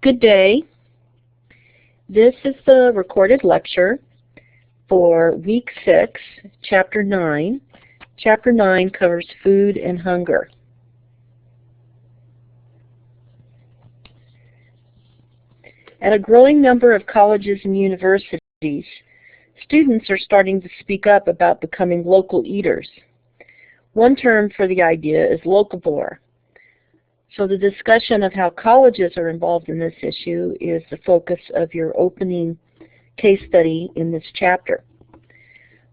Good day. This is the recorded lecture for Week 6, Chapter 9. Chapter 9 covers food and hunger. At a growing number of colleges and universities, students are starting to speak up about becoming local eaters. One term for the idea is locavore. So the discussion of how colleges are involved in this issue is the focus of your opening case study in this chapter.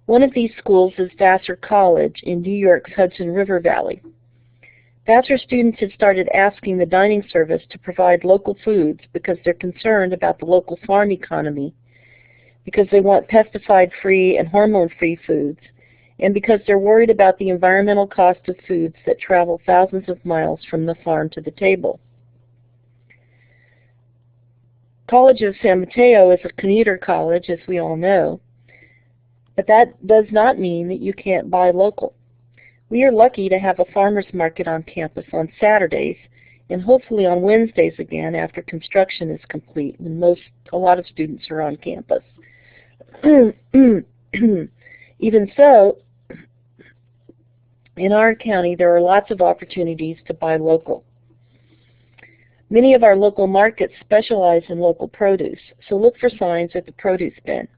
One of these schools is Vassar College in New York's Hudson River Valley. Vassar students have started asking the dining service to provide local foods because they're concerned about the local farm economy, because they want pesticide-free and hormone-free foods, and because they're worried about the environmental cost of foods that travel thousands of miles from the farm to the table. College of San Mateo is a commuter college, as we all know, but that does not mean that you can't buy local. We are lucky to have a farmer's market on campus on Saturdays and hopefully on Wednesdays again after construction is complete when a lot of students are on campus. Even so, in our county, there are lots of opportunities to buy local. Many of our local markets specialize in local produce, so look for signs at the produce bin.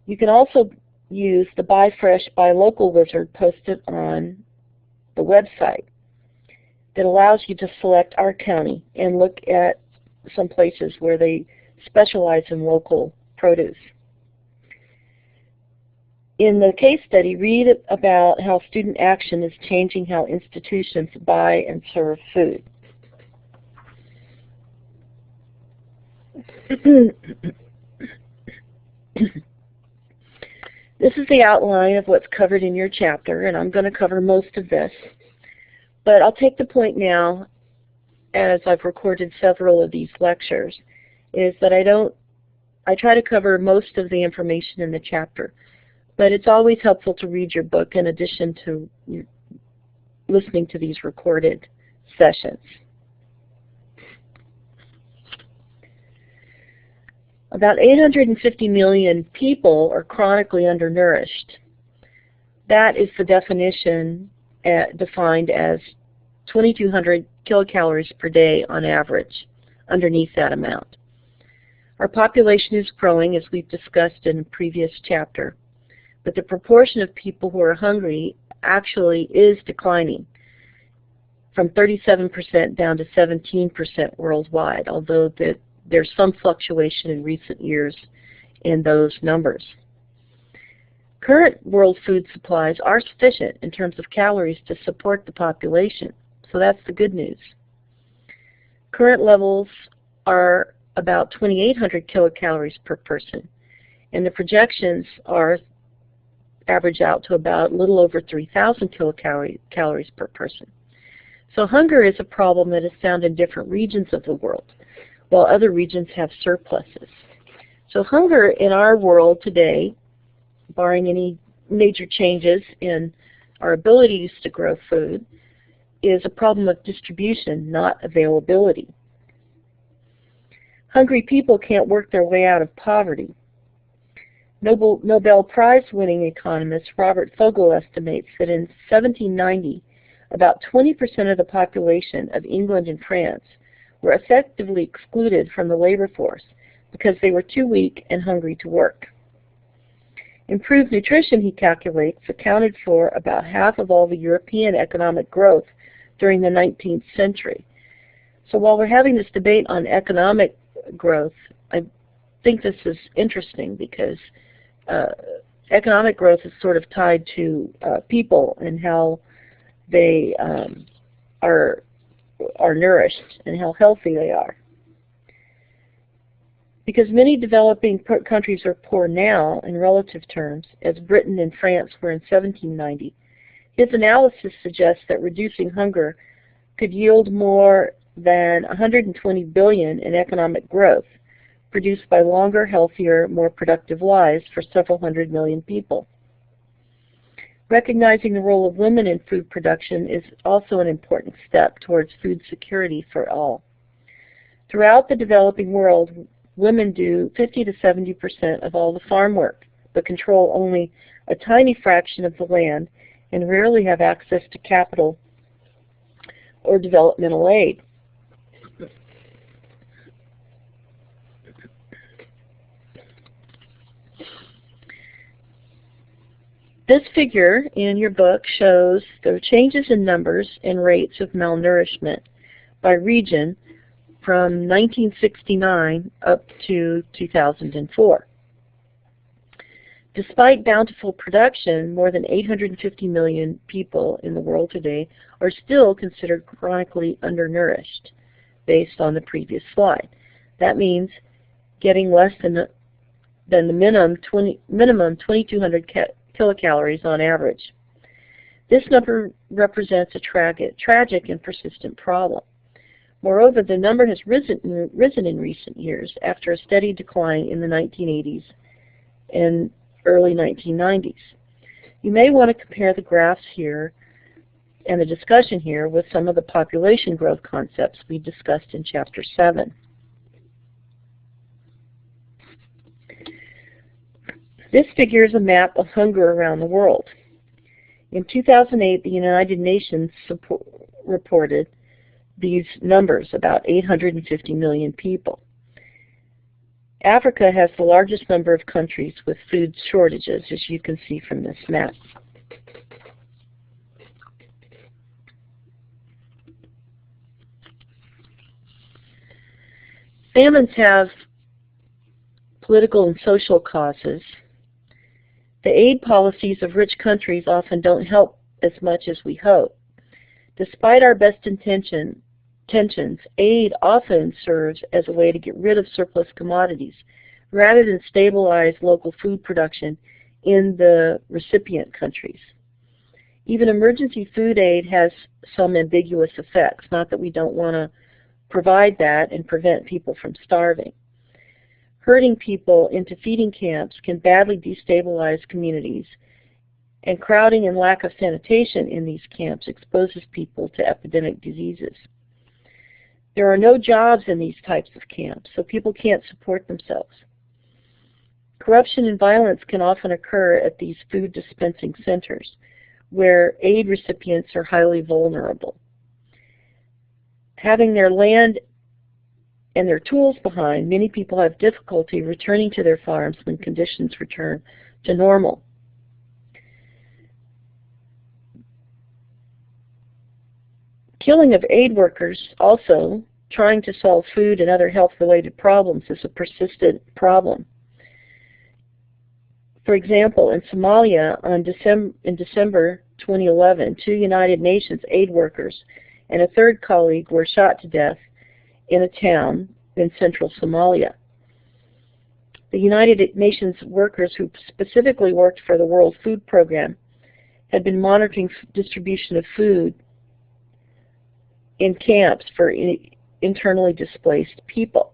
You can also use the Buy Fresh, Buy Local wizard posted on the website that allows you to select our county and look at some places where they specialize in local produce. In the case study, read about how student action is changing how institutions buy and serve food. This is the outline of what's covered in your chapter, and I'm going to cover most of this. But I'll take the point now, as I've recorded several of these lectures, is that I try to cover most of the information in the chapter. But it's always helpful to read your book in addition to listening to these recorded sessions. About 850 million people are chronically undernourished. That is the definition defined as 2,200 kilocalories per day on average, underneath that amount. Our population is growing, as we've discussed in a previous chapter, but the proportion of people who are hungry actually is declining from 37% down to 17% worldwide, although there's some fluctuation in recent years in those numbers. Current world food supplies are sufficient in terms of calories to support the population, so that's the good news. Current levels are about 2,800 kilocalories per person, and the projections are average out to about a little over 3,000 kilocalories per person. So hunger is a problem that is found in different regions of the world, while other regions have surpluses. So hunger in our world today, barring any major changes in our abilities to grow food, is a problem of distribution, not availability. Hungry people can't work their way out of poverty. Nobel Prize-winning economist Robert Fogel estimates that in 1790, about 20% of the population of England and France were effectively excluded from the labor force because they were too weak and hungry to work. Improved nutrition, he calculates, accounted for about half of all the European economic growth during the 19th century. So while we're having this debate on economic growth, I think this is interesting because economic growth is sort of tied to people and how they are nourished and how healthy they are. Because many developing countries are poor now in relative terms, as Britain and France were in 1790, his analysis suggests that reducing hunger could yield more than 120 billion in economic growth, produced by longer, healthier, more productive lives for several hundred million people. Recognizing the role of women in food production is also an important step towards food security for all. Throughout the developing world, women do 50 to 70% of all the farm work, but control only a tiny fraction of the land and rarely have access to capital or developmental aid. This figure in your book shows the changes in numbers and rates of malnourishment by region from 1969 up to 2004. Despite bountiful production, more than 850 million people in the world today are still considered chronically undernourished, based on the previous slide. That means getting less than the minimum 2,200 kilocalories on average. This number represents a tragic and persistent problem. Moreover, the number has risen in recent years after a steady decline in the 1980s and early 1990s. You may want to compare the graphs here and the discussion here with some of the population growth concepts we discussed in Chapter 7. This figure is a map of hunger around the world. In 2008, the United Nations reported these numbers, about 850 million people. Africa has the largest number of countries with food shortages, as you can see from this map. Famines have political and social causes. The aid policies of rich countries often don't help as much as we hope. Despite our best intentions, aid often serves as a way to get rid of surplus commodities rather than stabilize local food production in the recipient countries. Even emergency food aid has some ambiguous effects, not that we don't want to provide that and prevent people from starving. Herding people into feeding camps can badly destabilize communities, and crowding and lack of sanitation in these camps exposes people to epidemic diseases. There are no jobs in these types of camps, so people can't support themselves. Corruption and violence can often occur at these food dispensing centers, where aid recipients are highly vulnerable. Having their land and their tools behind, many people have difficulty returning to their farms when conditions return to normal. Killing of aid workers, also trying to solve food and other health-related problems, is a persistent problem. For example, in Somalia, in December 2011, 2 United Nations aid workers and a third colleague were shot to death in a town in central Somalia. The United Nations workers who specifically worked for the World Food Program had been monitoring distribution of food in camps for internally displaced people.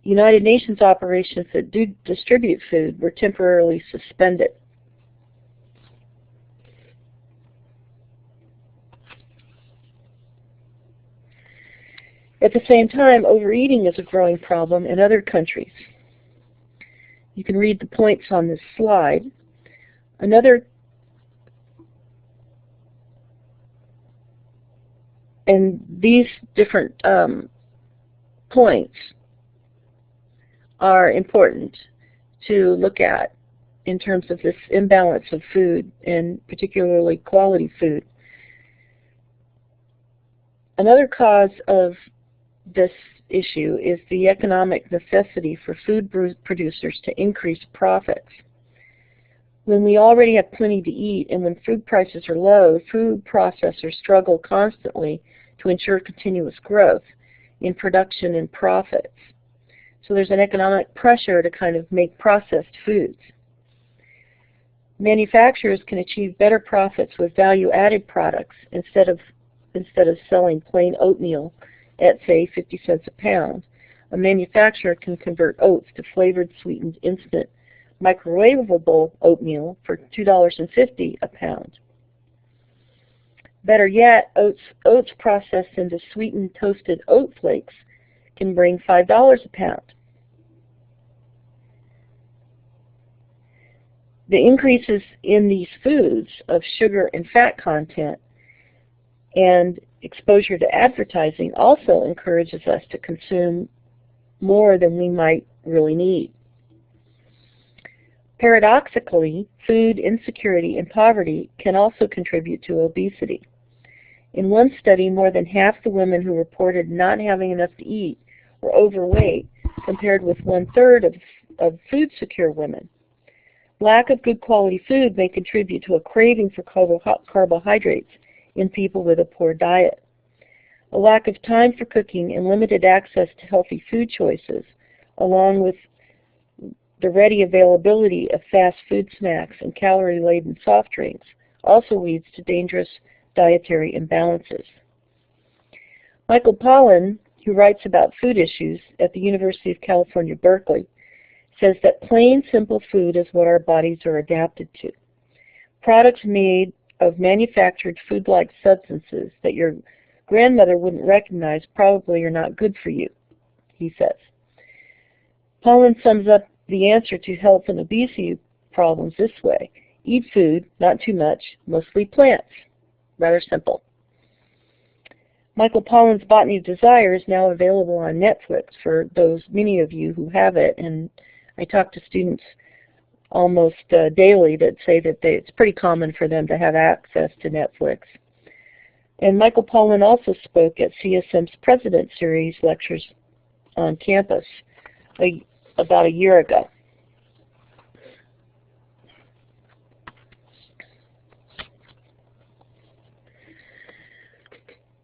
United Nations operations that do distribute food were temporarily suspended. At the same time, overeating is a growing problem in other countries. You can read the points on this slide. And these different points are important to look at in terms of this imbalance of food, and particularly quality food. Another cause of this issue is the economic necessity for food producers to increase profits. When we already have plenty to eat and when food prices are low, food processors struggle constantly to ensure continuous growth in production and profits. So there's an economic pressure to kind of make processed foods. Manufacturers can achieve better profits with value-added products instead of selling plain oatmeal at, say, 50 cents a pound. A manufacturer can convert oats to flavored, sweetened, instant, microwavable oatmeal for $2.50 a pound. Better yet, oats processed into sweetened toasted oat flakes can bring $5 a pound. The increases in these foods of sugar and fat content and exposure to advertising also encourages us to consume more than we might really need. Paradoxically, food insecurity and poverty can also contribute to obesity. In one study, more than half the women who reported not having enough to eat were overweight, compared with 1/3 of food-secure women. Lack of good quality food may contribute to a craving for carbohydrates in people with a poor diet. A lack of time for cooking and limited access to healthy food choices, along with the ready availability of fast food snacks and calorie-laden soft drinks, also leads to dangerous dietary imbalances. Michael Pollan, who writes about food issues at the University of California, Berkeley, says that plain, simple food is what our bodies are adapted to. Products made of manufactured food-like substances that your grandmother wouldn't recognize probably are not good for you, he says. Pollan sums up the answer to health and obesity problems this way: eat food, not too much, mostly plants. Rather simple. Michael Pollan's Botany of Desire is now available on Netflix for those many of you who have it, and I talk to students almost daily that say that it's pretty common for them to have access to Netflix. And Michael Pollan also spoke at CSM's President Series lectures on campus about a year ago.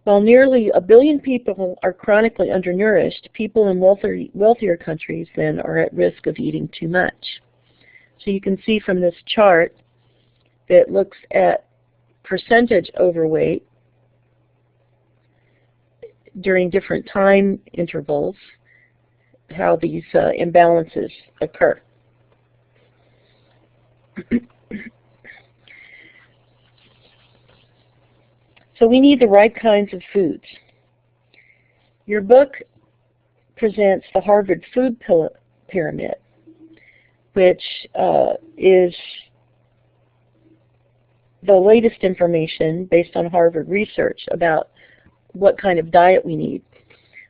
While nearly 1 billion people are chronically undernourished, people in wealthier countries then are at risk of eating too much. So you can see from this chart that looks at percentage overweight during different time intervals, how these imbalances occur. So we need the right kinds of foods. Your book presents the Harvard Food Pyramid, which is the latest information based on Harvard research about what kind of diet we need.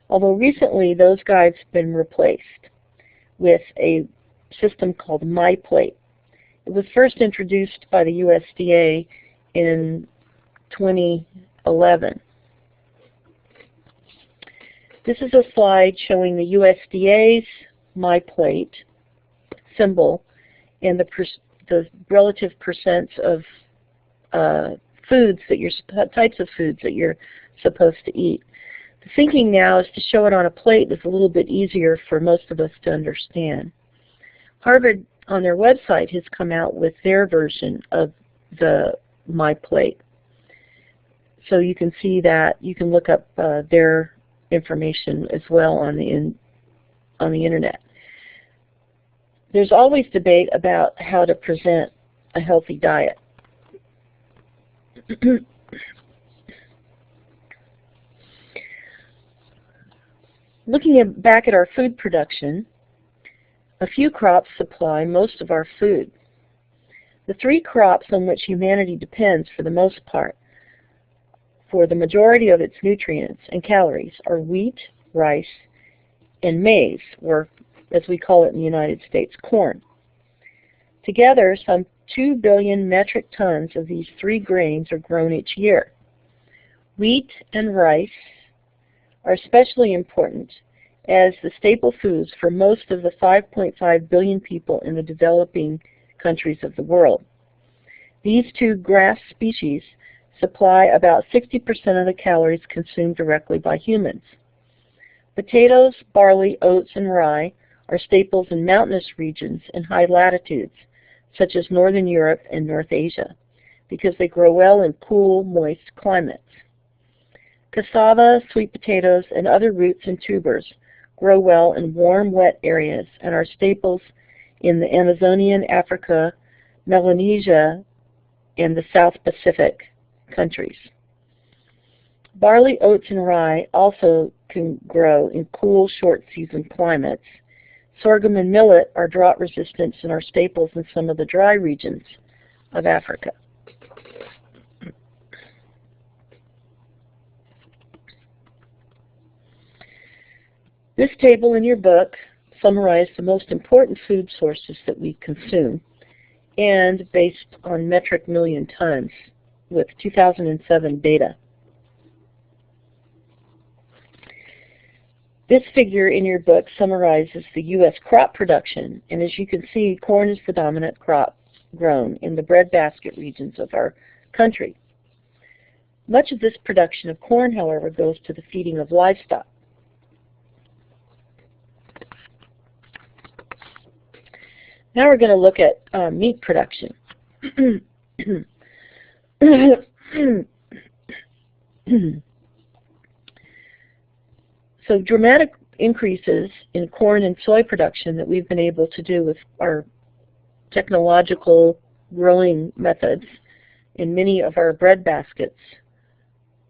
Although recently those guides have been replaced with a system called MyPlate. It was first introduced by the USDA in 2011. This is a slide showing the USDA's MyPlate symbol and the relative percents of types of foods that you're supposed to eat. The thinking now is to show it on a plate that's a little bit easier for most of us to understand. Harvard, on their website, has come out with their version of the MyPlate. So you can see that. You can look up their information as well on the internet. There's always debate about how to present a healthy diet. Looking back at our food production, a few crops supply most of our food. The 3 crops on which humanity depends for the most part for the majority of its nutrients and calories are wheat, rice, and maize, or as we call it in the United States, corn. Together, some 2 billion metric tons of these 3 grains are grown each year. Wheat and rice are especially important as the staple foods for most of the 5.5 billion people in the developing countries of the world. These 2 grass species supply about 60% of the calories consumed directly by humans. Potatoes, barley, oats, and rye are staples in mountainous regions and high latitudes, such as Northern Europe and North Asia, because they grow well in cool, moist climates. Cassava, sweet potatoes, and other roots and tubers grow well in warm, wet areas and are staples in the Amazonian, Africa, Melanesia, and the South Pacific countries. Barley, oats, and rye also can grow in cool, short-season climates. Sorghum and millet are drought-resistant and are staples in some of the dry regions of Africa. This table in your book summarizes the most important food sources that we consume, and based on metric million tons with 2007 data. This figure in your book summarizes the U.S. crop production, and as you can see, corn is the dominant crop grown in the breadbasket regions of our country. Much of this production of corn, however, goes to the feeding of livestock. Now we're going to look at meat production. So dramatic increases in corn and soy production that we've been able to do with our technological growing methods in many of our bread baskets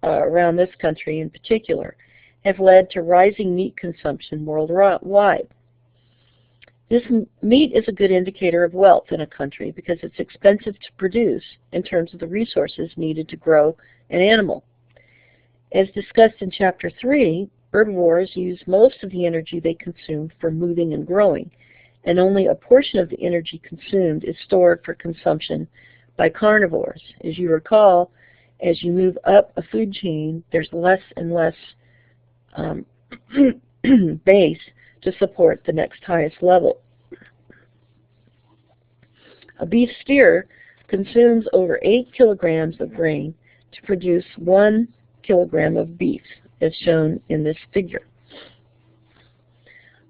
around this country in particular have led to rising meat consumption worldwide. This meat is a good indicator of wealth in a country because it's expensive to produce in terms of the resources needed to grow an animal. As discussed in Chapter 3, herbivores use most of the energy they consume for moving and growing, and only a portion of the energy consumed is stored for consumption by carnivores. As you recall, as you move up a food chain, there's less and less base to support the next highest level. A beef steer consumes over 8 kilograms of grain to produce 1 kilogram of beef, as shown in this figure.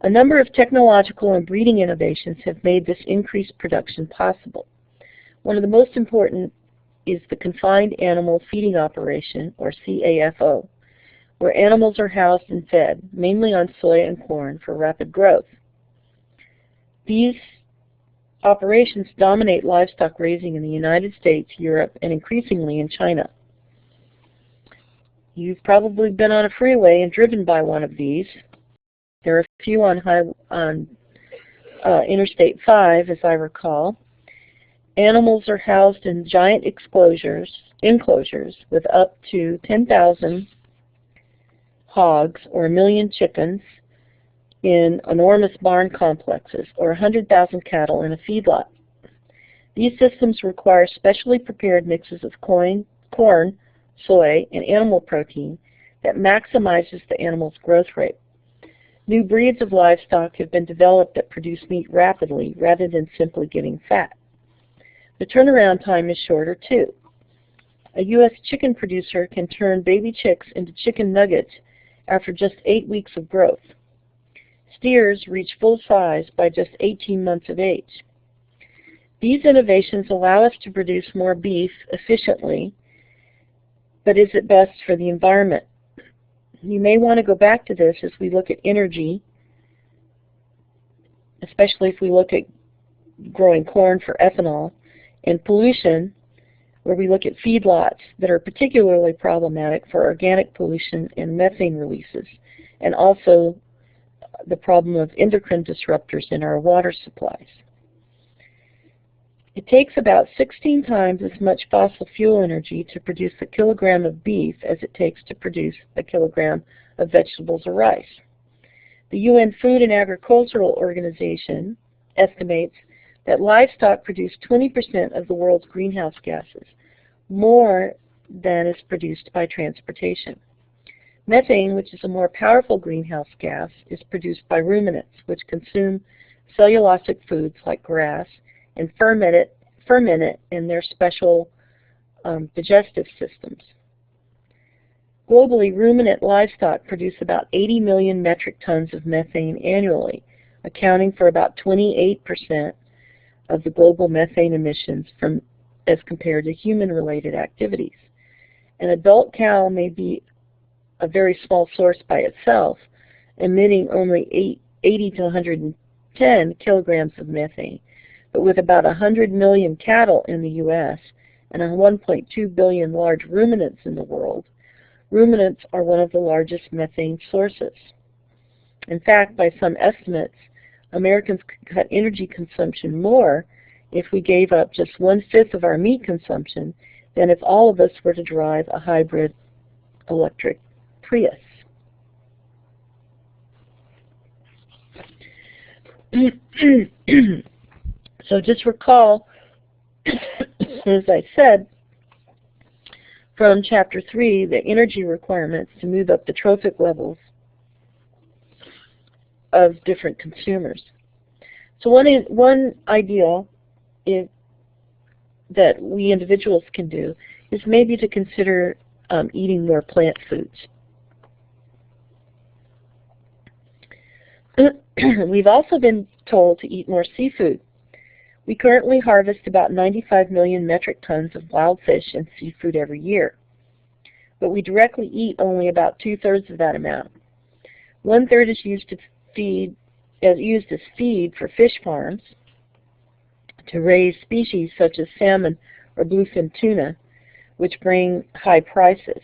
A number of technological and breeding innovations have made this increased production possible. One of the most important is the Confined Animal Feeding Operation, or CAFO, where animals are housed and fed, mainly on soy and corn, for rapid growth. These operations dominate livestock raising in the United States, Europe, and increasingly in China. You've probably been on a freeway and driven by one of these. There are a few on Interstate 5, as I recall. Animals are housed in giant enclosures with up to 10,000 hogs or 1 million chickens in enormous barn complexes, or 100,000 cattle in a feedlot. These systems require specially prepared mixes of corn, soy, and animal protein that maximizes the animal's growth rate. New breeds of livestock have been developed that produce meat rapidly rather than simply getting fat. The turnaround time is shorter too. A U.S. chicken producer can turn baby chicks into chicken nuggets after just 8 weeks of growth. Steers reach full size by just 18 months of age. These innovations allow us to produce more beef efficiently, but is it best for the environment? You may want to go back to this as we look at energy, especially if we look at growing corn for ethanol, and pollution, where we look at feedlots that are particularly problematic for organic pollution and methane releases, and also the problem of endocrine disruptors in our water supplies. It takes about 16 times as much fossil fuel energy to produce a kilogram of beef as it takes to produce a kilogram of vegetables or rice. The UN Food and Agricultural Organization estimates that livestock produce 20% of the world's greenhouse gases, more than is produced by transportation. Methane, which is a more powerful greenhouse gas, is produced by ruminants, which consume cellulosic foods like grass and ferment it in their special digestive systems. Globally, ruminant livestock produce about 80 million metric tons of methane annually, accounting for about 28% of the global methane emissions as compared to human-related activities. An adult cow may be a very small source by itself, emitting only 80 to 110 kilograms of methane. But with about 100 million cattle in the U.S. and 1.2 billion large ruminants in the world, Ruminants are one of the largest methane sources. In fact, by some estimates, Americans could cut energy consumption more if we gave up just 1/5 of our meat consumption than if all of us were to drive a hybrid electric Prius. So just recall, as I said, from Chapter 3, the energy requirements to move up the trophic levels of different consumers. So one idea that we individuals can do is maybe to consider eating more plant foods. We've also been told to eat more seafood. We currently harvest about 95 million metric tons of wild fish and seafood every year, but we directly eat only about 2/3 of that amount. 1/3 is used as feed for fish farms to raise species such as salmon or bluefin tuna, which bring high prices.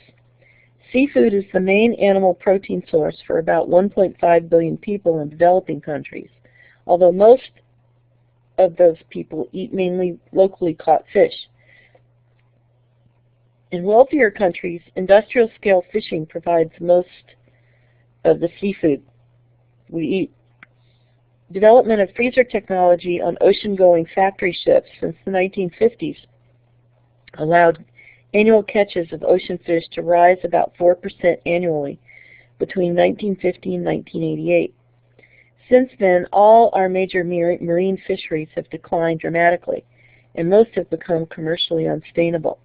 Seafood is the main animal protein source for about 1.5 billion people in developing countries, although most of those people eat mainly locally caught fish. In wealthier countries, industrial-scale fishing provides most of the seafood we eat. Development of freezer technology on ocean-going factory ships since the 1950s allowed annual catches of ocean fish to rise about 4% annually between 1950 and 1988. Since then, all our major marine fisheries have declined dramatically, and most have become commercially unsustainable.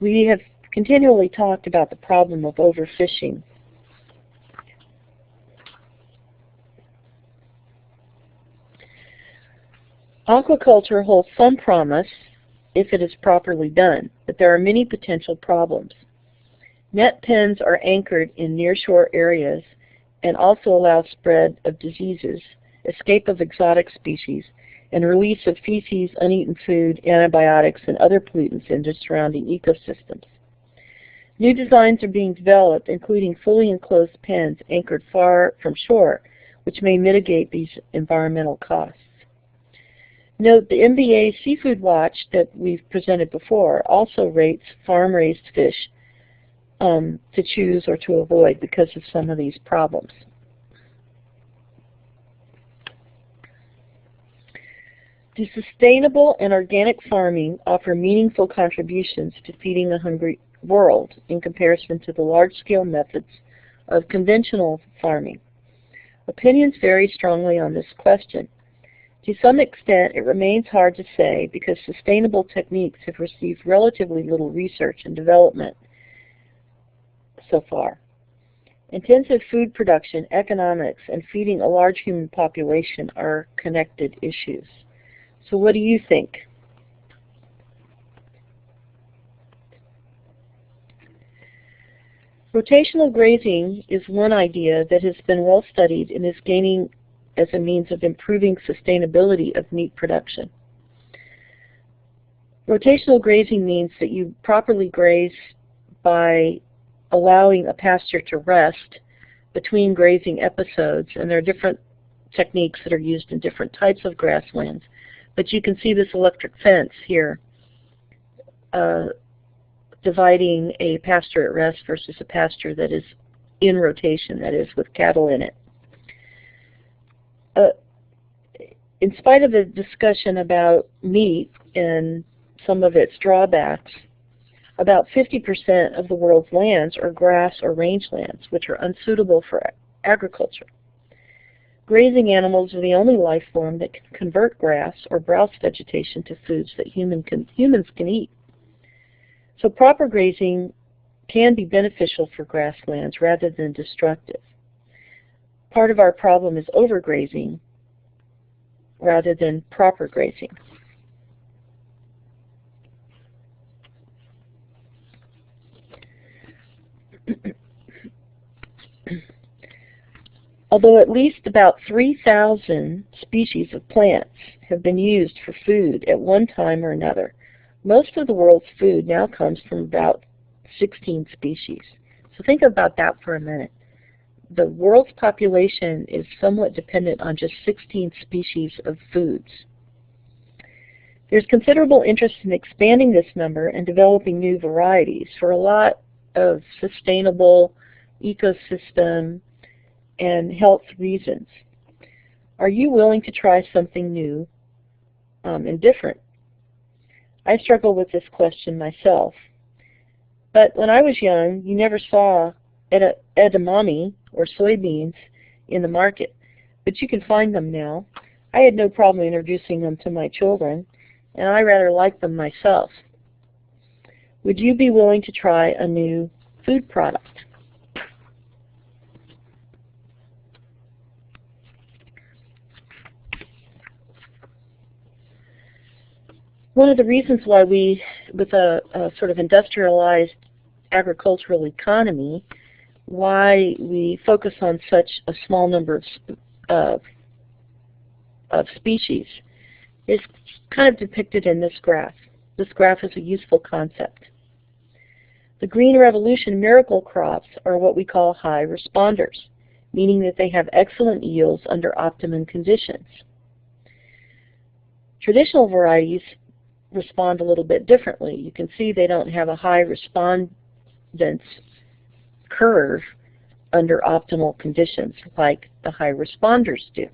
We have continually talked about the problem of overfishing. Aquaculture holds some promise if it is properly done, but there are many potential problems. Net pens are anchored in nearshore areas and also allow spread of diseases, escape of exotic species, and release of feces, uneaten food, antibiotics, and other pollutants into surrounding ecosystems. New designs are being developed, including fully enclosed pens anchored far from shore, which may mitigate these environmental costs. Note the MBA Seafood Watch that we've presented before also rates farm-raised fish to choose or to avoid because of some of these problems. Do sustainable and organic farming offer meaningful contributions to feeding a hungry world in comparison to the large-scale methods of conventional farming? Opinions vary strongly on this question. To some extent, it remains hard to say because sustainable techniques have received relatively little research and development so far. Intensive food production, economics, and feeding a large human population are connected issues. So what do you think? Rotational grazing is one idea that has been well studied and is gaining as a means of improving sustainability of meat production. Rotational grazing means that you properly graze by allowing a pasture to rest between grazing episodes, and there are different techniques that are used in different types of grasslands. But you can see this electric fence here dividing a pasture at rest versus a pasture that is in rotation, that is with cattle in it. In spite of the discussion about meat and some of its drawbacks, about 50% of the world's lands are grass or rangelands, which are unsuitable for agriculture. Grazing animals are the only life form that can convert grass or browse vegetation to foods that humans can eat. So proper grazing can be beneficial for grasslands rather than destructive. Part of our problem is overgrazing rather than proper grazing. Although at least about 3,000 species of plants have been used for food at one time or another, most of the world's food now comes from about 16 species. So think about that for a minute. The world's population is somewhat dependent on just 16 species of foods. There's considerable interest in expanding this number and developing new varieties for a lot of sustainable ecosystem and health reasons. Are you willing to try something new and different? I struggle with this question myself. But when I was young, you never saw edamame or soybeans in the market, but you can find them now. I had no problem introducing them to my children, and I rather like them myself. Would you be willing to try a new food product? One of the reasons why we, with a sort of industrialized agricultural economy, why we focus on such a small number of species is kind of depicted in this graph. This graph is a useful concept. The Green Revolution miracle crops are what we call high responders, meaning that they have excellent yields under optimum conditions. Traditional varieties respond a little bit differently. You can see they don't have a high respondence curve under optimal conditions like the high responders do.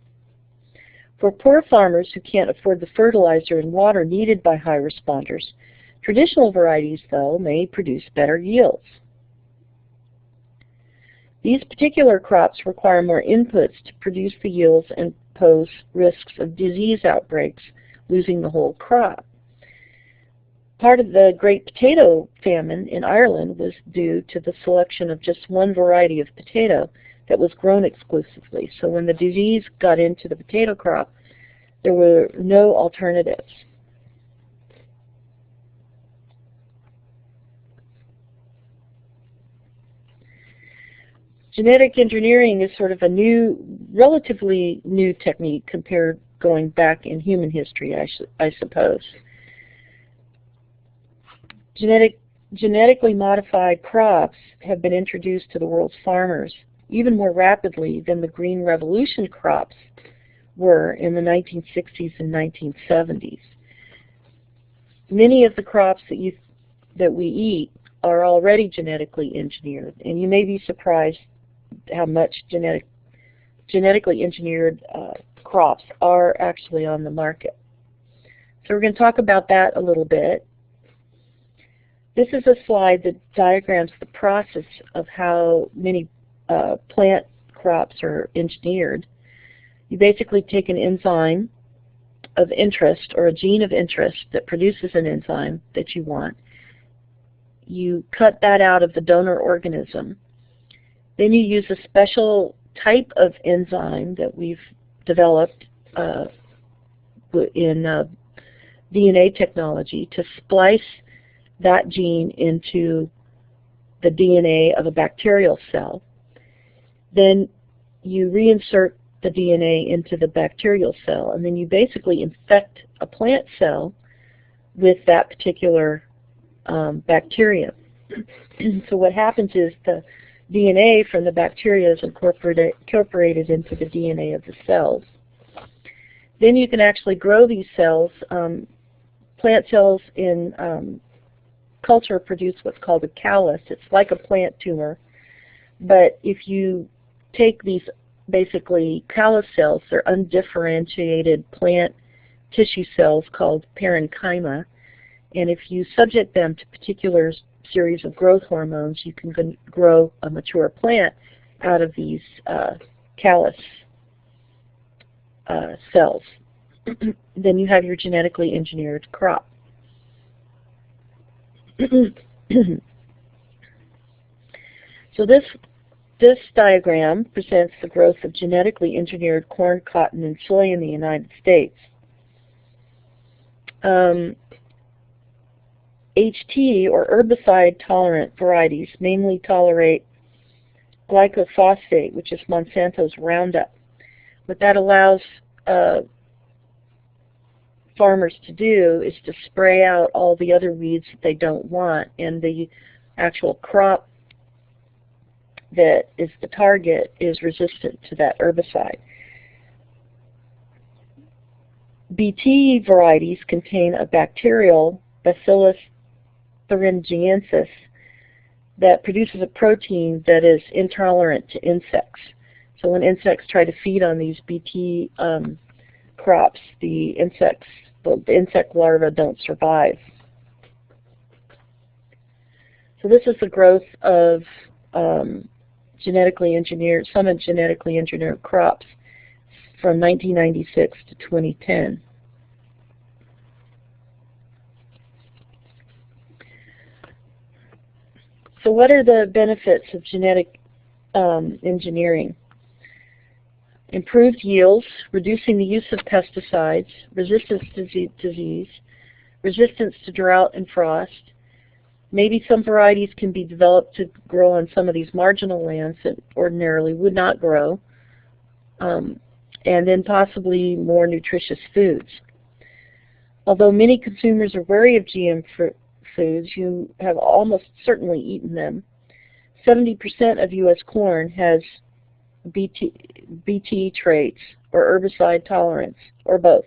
For poor farmers who can't afford the fertilizer and water needed by high responders, traditional varieties, though, may produce better yields. These particular crops require more inputs to produce the yields and pose risks of disease outbreaks, losing the whole crop. Part of the Great Potato Famine in Ireland was due to the selection of just one variety of potato that was grown exclusively. So when the disease got into the potato crop, there were no alternatives. Genetic engineering is sort of a relatively new technique compared going back in human history, I suppose. Genetically modified crops have been introduced to the world's farmers even more rapidly than the Green Revolution crops were in the 1960s and 1970s. Many of the crops that we eat are already genetically engineered, and you may be surprised how much genetically engineered crops are actually on the market. So we're going to talk about that a little bit. This is a slide that diagrams the process of how many plant crops are engineered. You basically take an enzyme of interest or a gene of interest that produces an enzyme that you want. You cut that out of the donor organism. Then you use a special type of enzyme that we've developed in DNA technology to splice that gene into the DNA of a bacterial cell. Then you reinsert the DNA into the bacterial cell, and then you basically infect a plant cell with that particular bacteria. So what happens is the DNA from the bacteria is incorporated into the DNA of the cells. Then you can actually grow these cells. Plant cells in culture produce what's called a callus. It's like a plant tumor, but if you take these basically callus cells, they're undifferentiated plant tissue cells called parenchyma, and if you subject them to particular series of growth hormones, you can grow a mature plant out of these callus cells. Then you have your genetically engineered crop. So this diagram presents the growth of genetically engineered corn, cotton, and soy in the United States. HT, or herbicide-tolerant varieties, mainly tolerate glyphosate, which is Monsanto's Roundup. What that allows farmers to do is to spray out all the other weeds that they don't want, and the actual crop that is the target is resistant to that herbicide. Bt varieties contain a bacterial, Bacillus thuringiensis, that produces a protein that is intolerant to insects. So when insects try to feed on these Bt crops, the insect larvae don't survive. So this is the growth of some genetically engineered crops from 1996 to 2010. So what are the benefits of genetic engineering? Improved yields, reducing the use of pesticides, resistance to disease, resistance to drought and frost. Maybe some varieties can be developed to grow on some of these marginal lands that ordinarily would not grow, and then possibly more nutritious foods. Although many consumers are wary of GM foods, you have almost certainly eaten them. 70% of U.S. corn has Bt traits or herbicide tolerance, or both.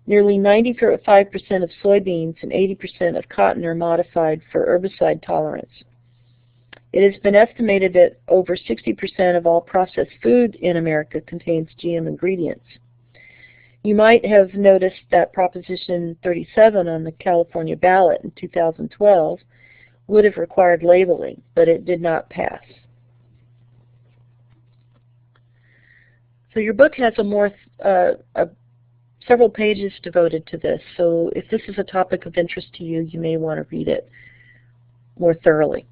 Nearly 95% of soybeans and 80% of cotton are modified for herbicide tolerance. It has been estimated that over 60% of all processed food in America contains GM ingredients. You might have noticed that Proposition 37 on the California ballot in 2012 would have required labeling, but it did not pass. So your book has several pages devoted to this, so if this is a topic of interest to you, you may want to read it more thoroughly.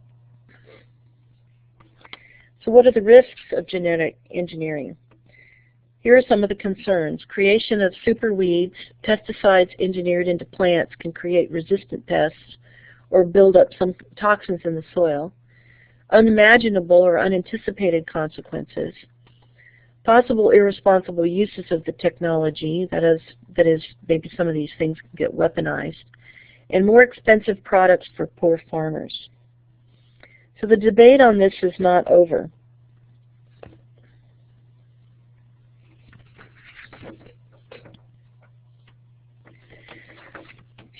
So what are the risks of genetic engineering? Here are some of the concerns. Creation of superweeds, pesticides engineered into plants can create resistant pests or build up some toxins in the soil. Unimaginable or unanticipated consequences. Possible irresponsible uses of the technology, that is, maybe some of these things can get weaponized, and more expensive products for poor farmers. So the debate on this is not over.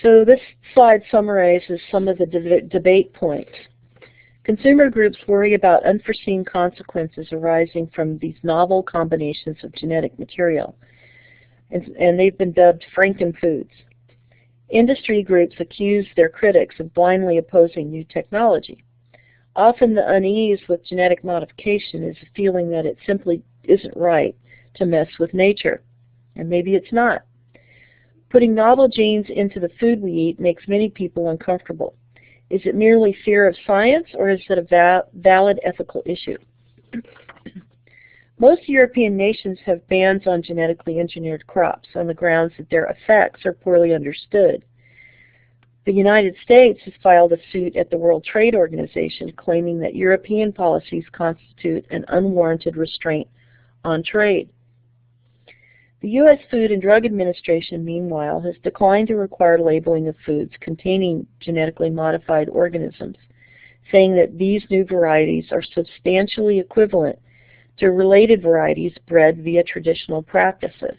So this slide summarizes some of the debate points. Consumer groups worry about unforeseen consequences arising from these novel combinations of genetic material, and they've been dubbed Frankenfoods. Industry groups accuse their critics of blindly opposing new technology. Often the unease with genetic modification is a feeling that it simply isn't right to mess with nature, and maybe it's not. Putting novel genes into the food we eat makes many people uncomfortable. Is it merely fear of science, or is it a valid ethical issue? Most European nations have bans on genetically engineered crops on the grounds that their effects are poorly understood. The United States has filed a suit at the World Trade Organization claiming that European policies constitute an unwarranted restraint on trade. The U.S. Food and Drug Administration, meanwhile, has declined to require labeling of foods containing genetically modified organisms, saying that these new varieties are substantially equivalent to related varieties bred via traditional practices.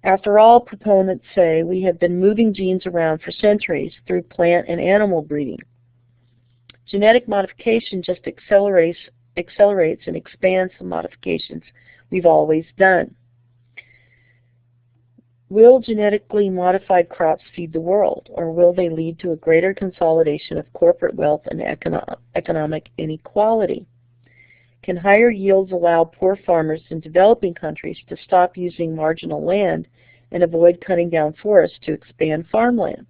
After all, proponents say we have been moving genes around for centuries through plant and animal breeding. Genetic modification just accelerates and expands the modifications we've always done. Will genetically modified crops feed the world, or will they lead to a greater consolidation of corporate wealth and economic inequality? Can higher yields allow poor farmers in developing countries to stop using marginal land and avoid cutting down forests to expand farmland?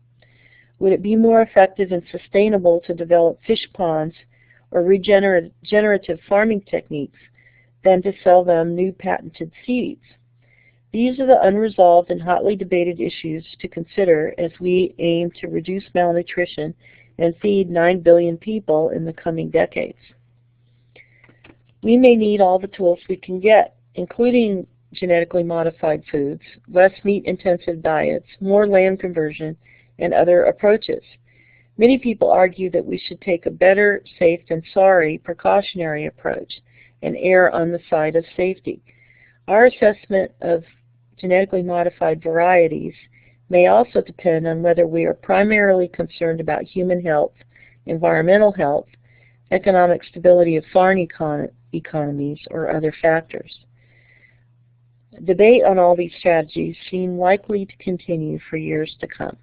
Would it be more effective and sustainable to develop fish ponds or regenerative farming techniques than to sell them new patented seeds? These are the unresolved and hotly debated issues to consider as we aim to reduce malnutrition and feed 9 billion people in the coming decades. We may need all the tools we can get, including genetically modified foods, less meat-intensive diets, more land conversion, and other approaches. Many people argue that we should take a better safe than sorry precautionary approach and err on the side of safety. Our assessment of genetically modified varieties may also depend on whether we are primarily concerned about human health, environmental health, economic stability of foreign economies, or other factors. Debate on all these strategies seem likely to continue for years to come.